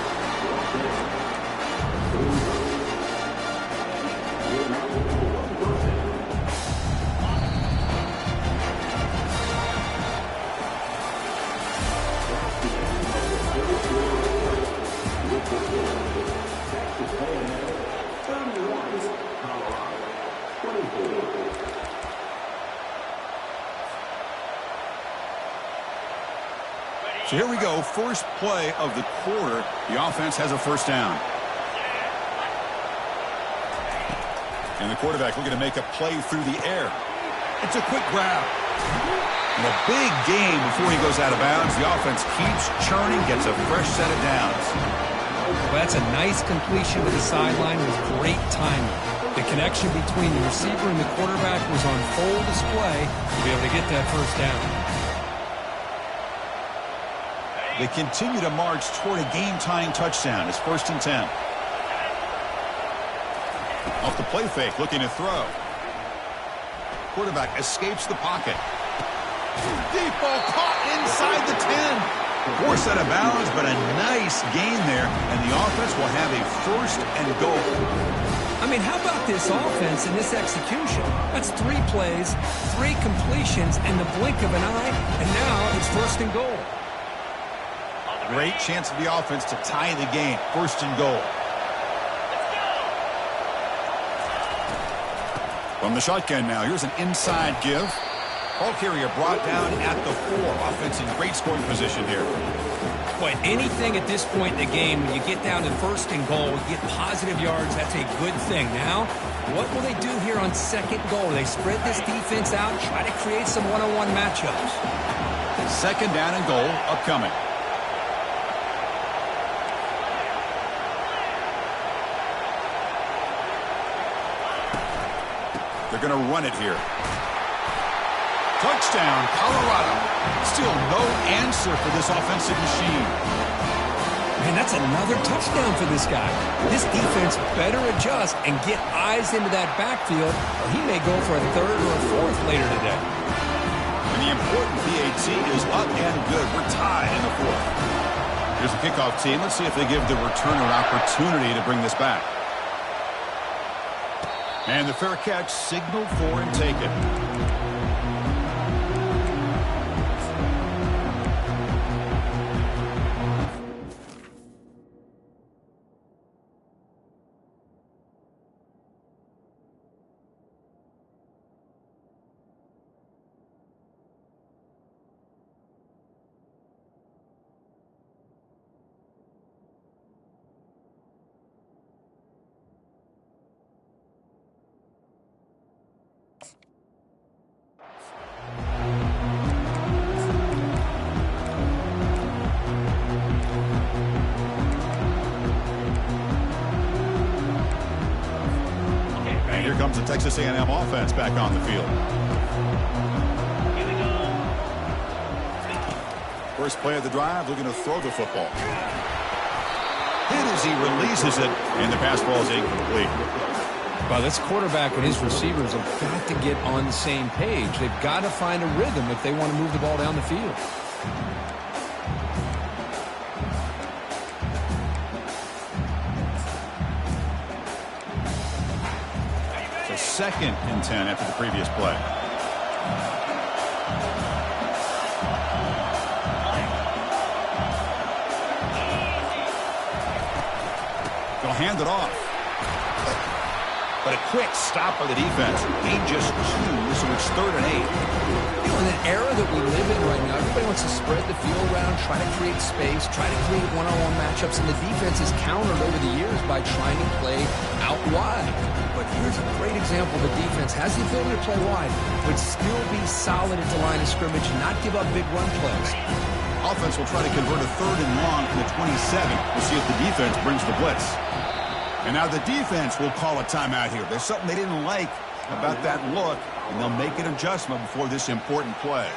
So here we go, first play of the quarter. The offense has a first down. And the quarterback looking to make a play through the air. It's a quick grab. And a big gain before he goes out of bounds. The offense keeps churning, gets a fresh set of downs. Well, that's a nice completion to the sideline with great timing. The connection between the receiver and the quarterback was on full display to be able to get that first down. They continue to march toward a game-tying touchdown. It's 1st and 10. Off the play fake, looking to throw. Quarterback escapes the pocket. Deep ball caught inside the 10. Forced out of bounds, but a nice gain there, and the offense will have a 1st and goal. I mean, how about this offense and this execution? That's 3 plays, 3 completions, and the blink of an eye, and now it's 1st and goal. Great chance of the offense to tie the game. 1st and goal. From the shotgun now, here's an inside give. Ball carrier brought down at the 4. Offense in great scoring position here. But anything at this point in the game, when you get down to 1st and goal, you get positive yards, that's a good thing. Now, what will they do here on 2nd goal? They spread this defense out, try to create some one-on-one matchups. 2nd down and goal upcoming. They're going to run it here. Touchdown, Colorado. Still no answer for this offensive machine. Man, that's another touchdown for this guy. This defense better adjust and get eyes into that backfield, or he may go for a 3rd or a 4th later today. And the important PAT is up and good. We're tied in the 4th. Here's the kickoff team. Let's see if they give the returner an opportunity to bring this back. And the fair catch signaled for and taken. Here comes the Texas A&M offense back on the field. Here we go. First play of the drive, looking to throw the football. right as he releases it, and the pass ball is incomplete. Well, this quarterback and his receivers have got to get on the same page. They've got to find a rhythm if they want to move the ball down the field. So 2nd and 10 after the previous play. They'll hand it off. But a quick stop by the defense. Gain just 2, so it's 3rd and 8. You know, in an era that we live in right now, everybody wants to spread the field around, try to create space, try to create one-on-one matchups, and the defense has countered over the years by trying to play out wide. But here's a great example. The defense has the ability to play wide, but still be solid at the line of scrimmage and not give up big run plays. Offense will try to convert a 3rd and long from the 27. We'll see if the defense brings the blitz. And now the defense will call a timeout here. There's something they didn't like about that look, and they'll make an adjustment before this important play.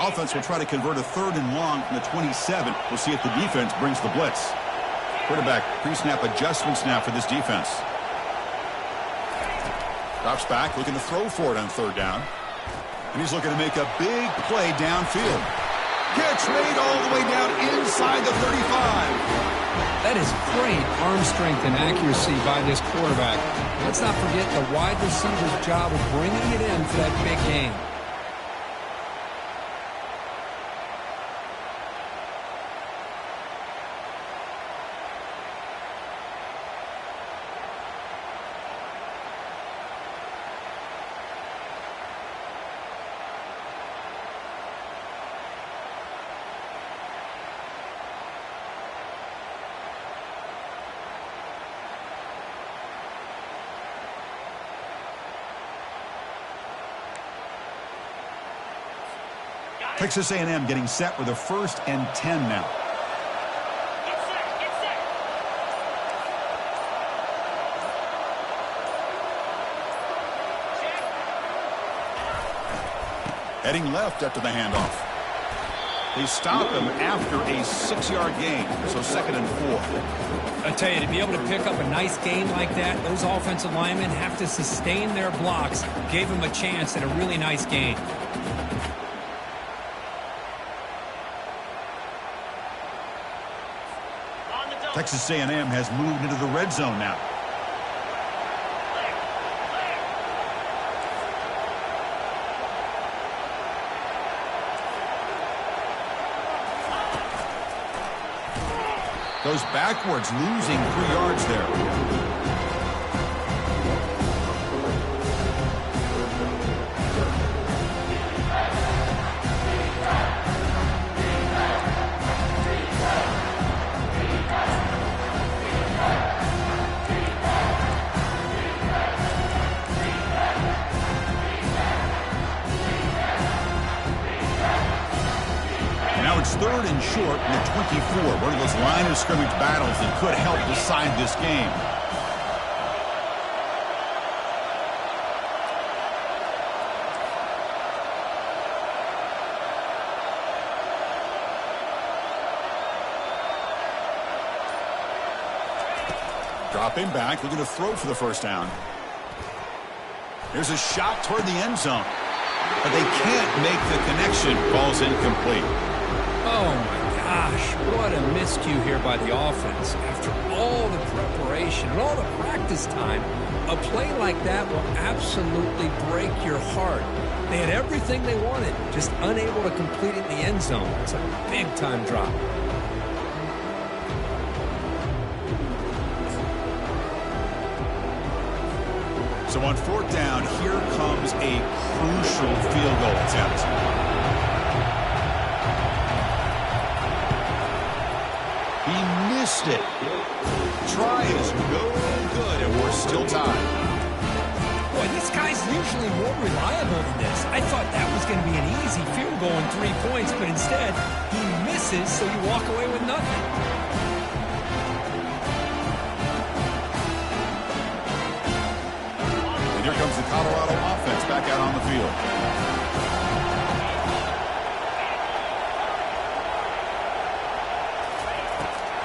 Offense will try to convert a 3rd and long from the 27. We'll see if the defense brings the blitz. Quarterback pre-snap adjustments now for this defense. Drops back, looking to throw for it on 3rd down. And he's looking to make a big play downfield. Catch made all the way down inside the 35. That is great arm strength and accuracy by this quarterback. Let's not forget the wide receiver's job of bringing it in for that big game. Texas A&M getting set with a 1st and 10 now. Get set. Heading left after the handoff. They stop him after a 6-yard gain, so 2nd and 4. I tell you, to be able to pick up a nice gain like that, those offensive linemen have to sustain their blocks. Gave him a chance at a really nice gain. Texas A&M has moved into the red zone now. Goes backwards, losing 3 yards there. It's 3rd and short in the 24. One of those line of scrimmage battles that could help decide this game. Dropping back, looking to throw for the 1st down. Here's a shot toward the end zone. But they can't make the connection. Ball's incomplete. Oh, my gosh. What a miscue here by the offense. After all the preparation and all the practice time, a play like that will absolutely break your heart. They had everything they wanted, just unable to complete it in the end zone. It's a big-time drop. So on 4th down, here comes a crucial field goal attempt. He missed it. Try is no good, and we're still tied. Boy, this guy's usually more reliable than this. I thought that was going to be an easy field goal and 3 points, but instead, he misses, so you walk away with nothing. And here comes the Colorado offense back out on the field.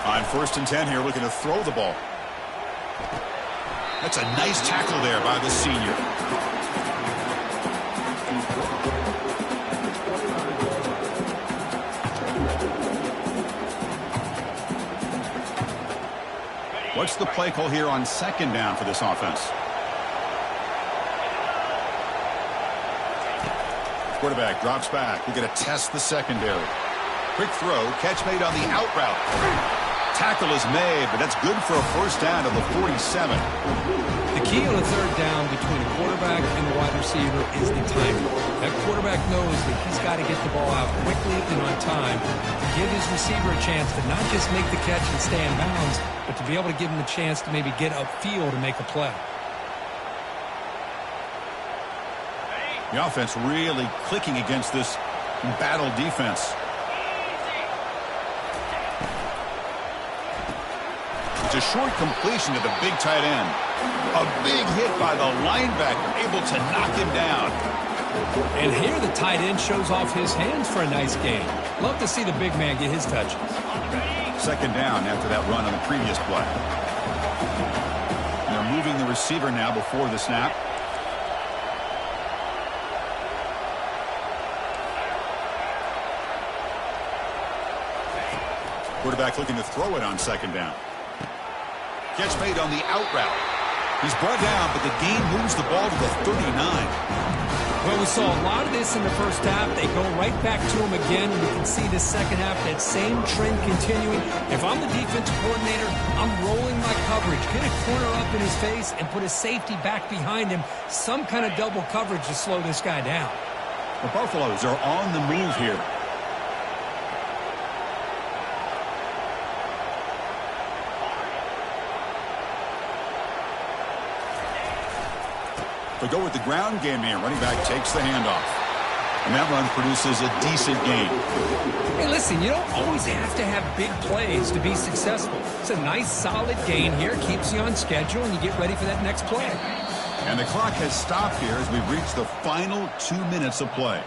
On 1st and 10 here, looking to throw the ball. That's a nice tackle there by the senior. What's the play call here on 2nd down for this offense? Quarterback drops back. We're going to test the secondary. Quick throw. Catch made on the out route. Tackle is made, but that's good for a 1st down to the 47. The key on a 3rd down between a quarterback and the wide receiver is the timing. That quarterback knows that he's got to get the ball out quickly and on time to give his receiver a chance to not just make the catch and stay in bounds, but to be able to give him a chance to maybe get upfield and make a play. The offense really clicking against this battle defense. It's a short completion to the big tight end. A big hit by the linebacker, able to knock him down. And here the tight end shows off his hands for a nice gain. Love to see the big man get his touches. 2nd down after that run on the previous play. And they're moving the receiver now before the snap. Quarterback looking to throw it on 2nd down. Catch made on the out route. He's brought down, but the gain moves the ball to the 39. Well, we saw a lot of this in the 1st half. They go right back to him again. We can see the 2nd half, that same trend continuing. If I'm the defensive coordinator, I'm rolling my coverage. Get a corner up in his face and put a safety back behind him. Some kind of double coverage to slow this guy down. The Buffaloes are on the move here. They go with the ground game here. Running back takes the handoff. And that run produces a decent gain. Hey, listen, you don't always have to have big plays to be successful. It's a nice, solid gain here. Keeps you on schedule, and you get ready for that next play. And the clock has stopped here as we've reached the final 2 minutes of play.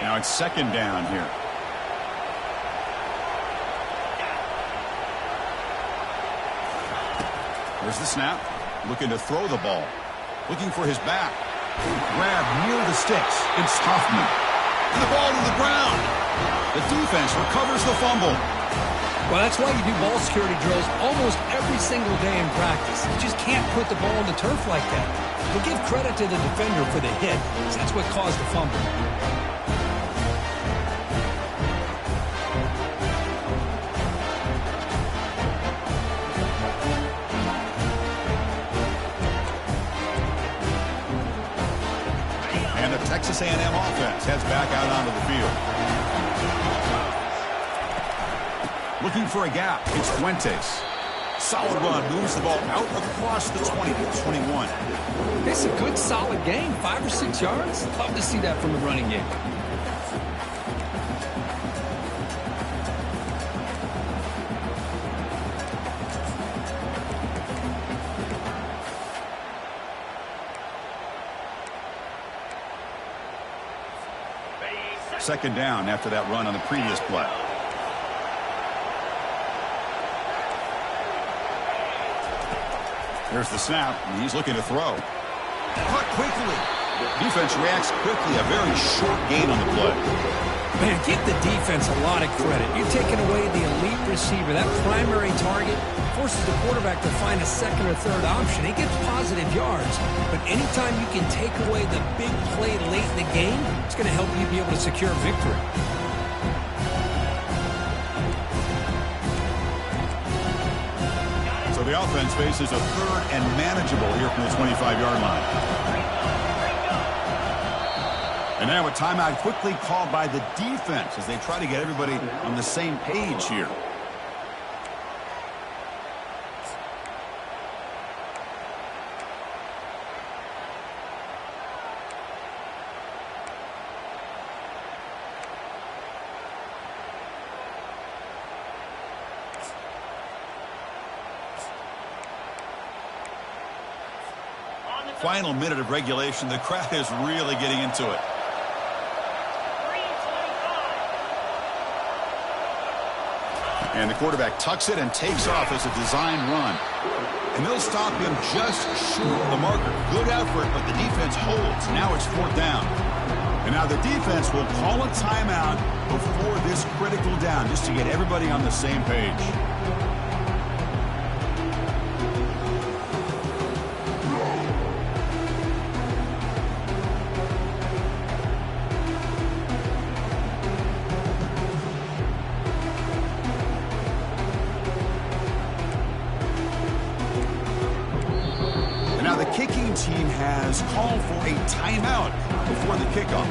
Now it's 2nd down here. There's the snap. Looking to throw the ball. Looking for his back. Grab near the sticks. It's Hoffman. And the ball to the ground. The defense recovers the fumble. Well, that's why you do ball security drills almost every single day in practice. You just can't put the ball on the turf like that. We'll give credit to the defender for the hit, because that's what caused the fumble. And the Texas A&M offense heads back out onto the field. Looking for a gap. It's Fuentes. Solid run. Moves the ball out across the 20 to 21. It's a good, solid gain. 5 or 6 yards. Love to see that from the running game. Second down after that run on the previous play. There's the snap, and he's looking to throw. Caught quickly. Defense reacts quickly. A very short gain on the play. Man, give the defense a lot of credit. You're taking away the elite receiver. That primary target forces the quarterback to find a second or third option. He gets positive yards, but anytime you can take away the big play late in the game, it's going to help you be able to secure victory. So the offense faces a third and manageable here from the 25-yard line. And now a timeout quickly called by the defense as they try to get everybody on the same page here. Final minute of regulation. The crowd is really getting into it. 3:25. And the quarterback tucks it and takes off as a design run. And they'll stop him just short of the marker. Good effort, but the defense holds. Now it's 4th down. And now the defense will call a timeout before this critical down, just to get everybody on the same page. The kicking team has called for a timeout before the kickoff.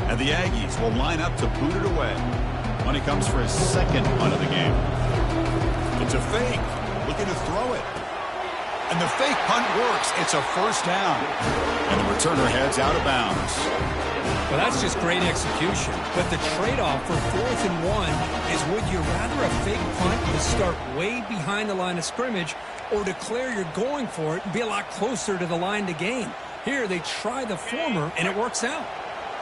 And the Aggies will line up to boot it away when he comes for his 2nd punt of the game. It's a fake, looking to throw it. And the fake punt works. It's a 1st down. And the returner heads out of bounds. Well, that's just great execution. But the trade-off for 4th and 1 is, would you rather a fake punt to start way behind the line of scrimmage, or declare you're going for it and be a lot closer to the line to gain? Here, they try the former, and it works out.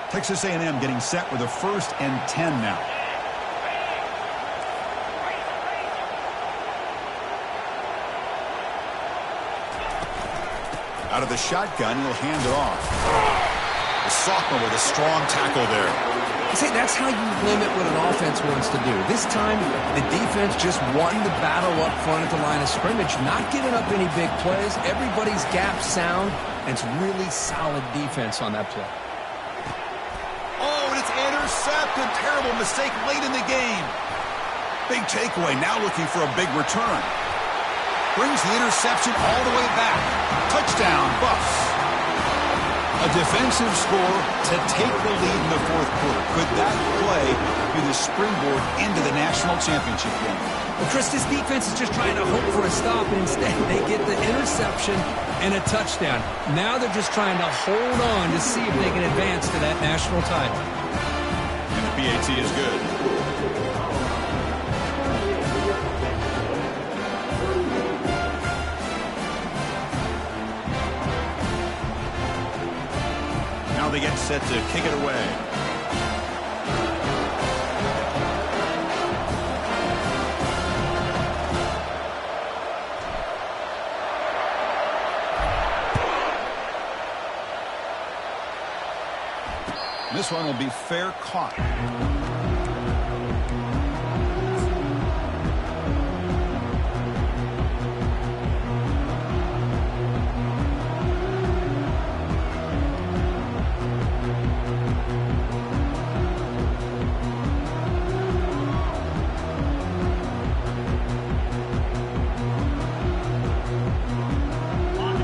Texas A&M getting set with a 1st and 10 now. Out of the shotgun, he'll hand it off. The sophomore with a strong tackle there. See, that's how you limit what an offense wants to do. This time, the defense just won the battle up front at the line of scrimmage, not giving up any big plays. Everybody's gap sound, and it's really solid defense on that play. Oh, and it's intercepted. Terrible mistake late in the game. Big takeaway, now looking for a big return. Brings the interception all the way back. Touchdown, Buffs. A defensive score to take the lead in the 4th quarter. Could that play be the springboard into the national championship game? Well, Chris, this defense is just trying to hope for a stop, and instead they get the interception and a touchdown. Now they're just trying to hold on to see if they can advance to that national title. And the PAT is good. They get set to kick it away. This one will be fair caught.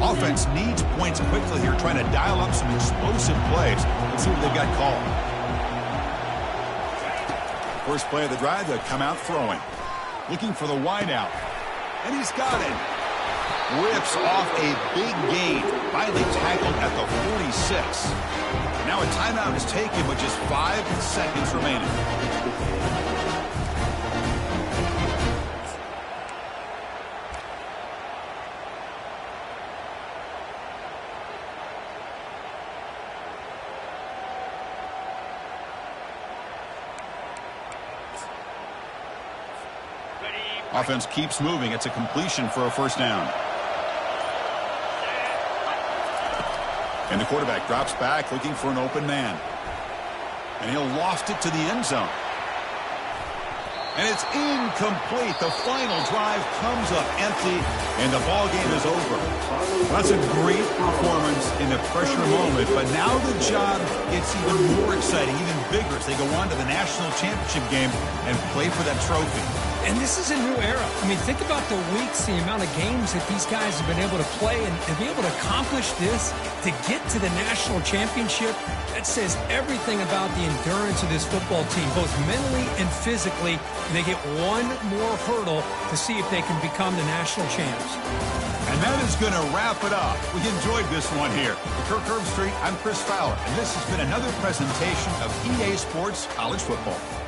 Offense needs points quickly here, trying to dial up some explosive plays. Let's see what they've got called. First play of the drive, they'll come out throwing. Looking for the wideout. And he's got it. Rips off a big gain. Finally tackled at the 46. Now a timeout is taken with just 5 seconds remaining. Offense keeps moving. It's a completion for a 1st down. And the quarterback drops back looking for an open man. And he'll loft it to the end zone. And it's incomplete. The final drive comes up empty, and the ball game is over. Well, that's a great performance in the pressure moment, but now the job gets even more exciting, even bigger as they go on to the national championship game and play for that trophy. And this is a new era. I mean, think about the weeks, the amount of games that these guys have been able to play, and to be able to accomplish this, to get to the national championship, that says everything about the endurance of this football team, both mentally and physically. They get one more hurdle to see if they can become the national champs. And that is is going to wrap it up. We enjoyed this one here. Kirk Herbstreit, I'm Chris Fowler, and this has been another presentation of EA Sports College Football.